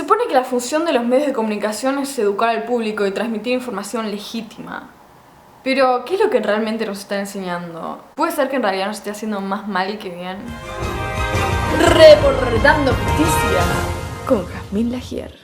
supone que la función de los medios de comunicación es educar al público y transmitir información legítima. Pero, ¿qué es lo que realmente nos está enseñando? ¿Puede ser que en realidad nos esté haciendo más mal que bien? Reportando Justicia con Jazmín Lagier.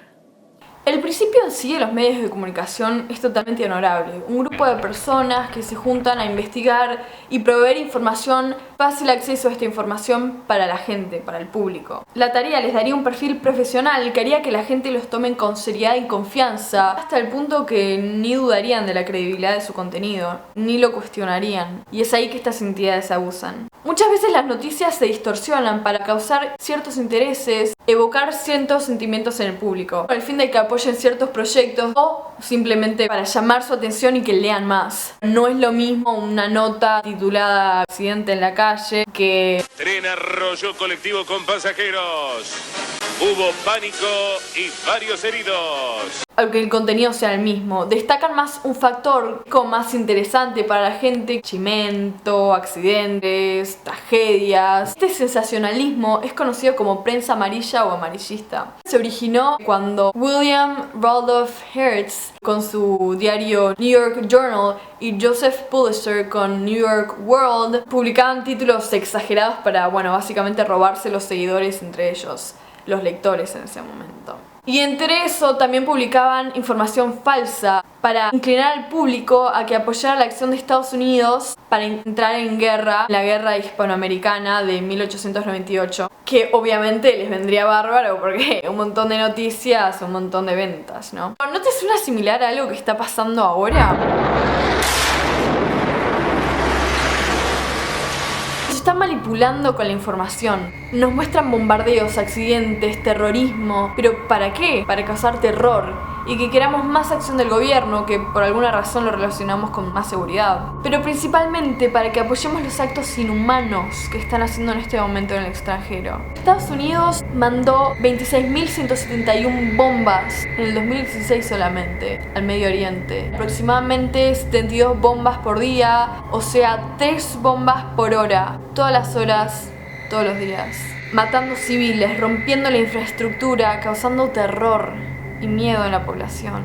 El principio en sí de los medios de comunicación es totalmente honorable. Un grupo de personas que se juntan a investigar y proveer información, fácil acceso a esta información para la gente, para el público. La tarea les daría un perfil profesional que haría que la gente los tome con seriedad y confianza, hasta el punto que ni dudarían de la credibilidad de su contenido, ni lo cuestionarían. Y es ahí que estas entidades abusan. Muchas veces las noticias se distorsionan para causar ciertos intereses, evocar ciertos sentimientos en el público, con el fin de que apoyen ciertos proyectos o simplemente para llamar su atención y que lean más. No es lo mismo una nota titulada "Accidente en la calle" que Tren arrolló colectivo con pasajeros. Hubo pánico y varios heridos. aunque el contenido sea el mismo. Destacan más un factor como más interesante para la gente: chimento, accidentes, tragedias. Este sensacionalismo es conocido como prensa amarilla o amarillista. Se originó cuando William Randolph Hearst con su diario New York Journal y Joseph Pulitzer con New York World publicaban títulos exagerados para, básicamente robarse los seguidores entre ellos, los lectores en ese momento. Y entre eso también publicaban información falsa para inclinar al público a que apoyara la acción de Estados Unidos para entrar en guerra, la guerra hispanoamericana de 1898, que obviamente les vendría bárbaro porque un montón de noticias, un montón de ventas, ¿no? ¿No te suena similar a algo que está pasando ahora? Están manipulando con la información. Nos muestran bombardeos, accidentes, terrorismo. ¿Pero para qué? Para causar terror y que queramos más acción del gobierno, que por alguna razón lo relacionamos con más seguridad. Pero principalmente para que apoyemos los actos inhumanos que están haciendo en este momento en el extranjero. Estados Unidos mandó 26.171 bombas en el 2016 solamente al Medio Oriente. Aproximadamente 72 bombas por día, o sea, 3 bombas por hora. Todas las horas, todos los días. Matando civiles, rompiendo la infraestructura, causando terror y miedo en la población.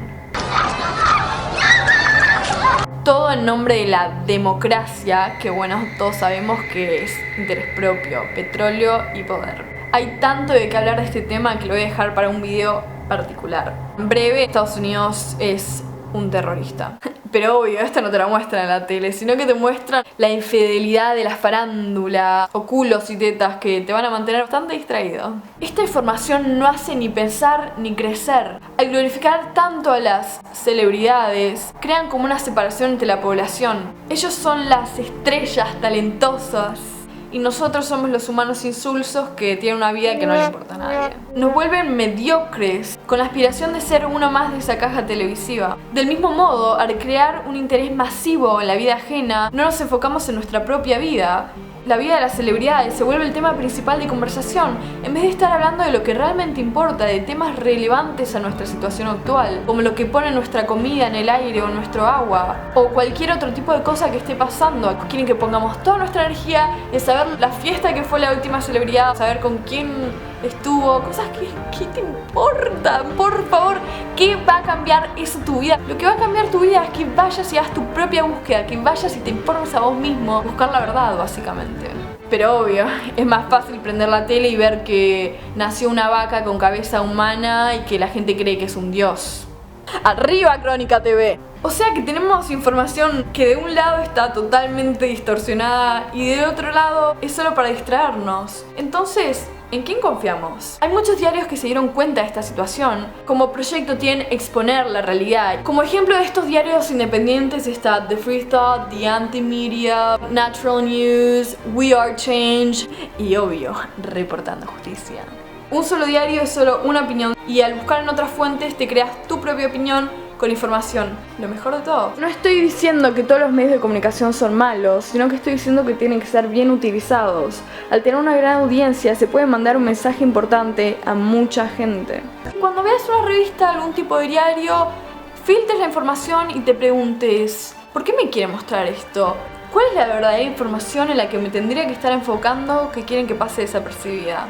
Todo en nombre de la democracia, que todos sabemos que es interés propio, petróleo y poder. Hay tanto de qué hablar de este tema que lo voy a dejar para un video particular. En breve, Estados Unidos es un terrorista. Pero obvio, esto no te lo muestran en la tele, sino que te muestran la infidelidad de la farándula, o culos y tetas que te van a mantener bastante distraído. Esta información no hace ni pensar ni crecer. Al glorificar tanto a las celebridades, crean como una separación entre la población. Ellos son las estrellas talentosas y nosotros somos los humanos insulsos que tienen una vida que no le importa a nadie. Nos vuelven mediocres, con la aspiración de ser uno más de esa caja televisiva. Del mismo modo, al crear un interés masivo en la vida ajena, no nos enfocamos en nuestra propia vida. La vida de las celebridades se vuelve el tema principal de conversación, en vez de estar hablando de lo que realmente importa, de temas relevantes a nuestra situación actual, como lo que pone nuestra comida en el aire o nuestro agua, o cualquier otro tipo de cosa que esté pasando. Quieren que pongamos toda nuestra energía en saber la fiesta que fue la última celebridad, saber con quién estuvo, cosas que te importan. Por favor, ¿qué va a cambiar eso tu vida? Lo que va a cambiar tu vida es que vayas y hagas tu propia búsqueda, que vayas y te informes a vos mismo, buscar la verdad básicamente. Pero obvio, es más fácil prender la tele y ver que nació una vaca con cabeza humana y que la gente cree que es un dios. ¡Arriba Crónica TV! O sea que tenemos información que de un lado está totalmente distorsionada y de otro lado es solo para distraernos. Entonces, ¿en quién confiamos? Hay muchos diarios que se dieron cuenta de esta situación. Como proyecto tienen exponer la realidad. Como ejemplo de estos diarios independientes está The Free Thought, The Anti-Media, Natural News, We Are Change y obvio, Reportando Justicia. Un solo diario es solo una opinión y al buscar en otras fuentes te creas tu propia opinión con información. Lo mejor de todo. No estoy diciendo que todos los medios de comunicación son malos, sino que estoy diciendo que tienen que ser bien utilizados. Al tener una gran audiencia se puede mandar un mensaje importante a mucha gente. Cuando veas una revista, algún tipo de diario, filtres la información y te preguntes: ¿por qué me quiere mostrar esto? ¿Cuál es la verdadera información en la que me tendría que estar enfocando que quieren que pase desapercibida?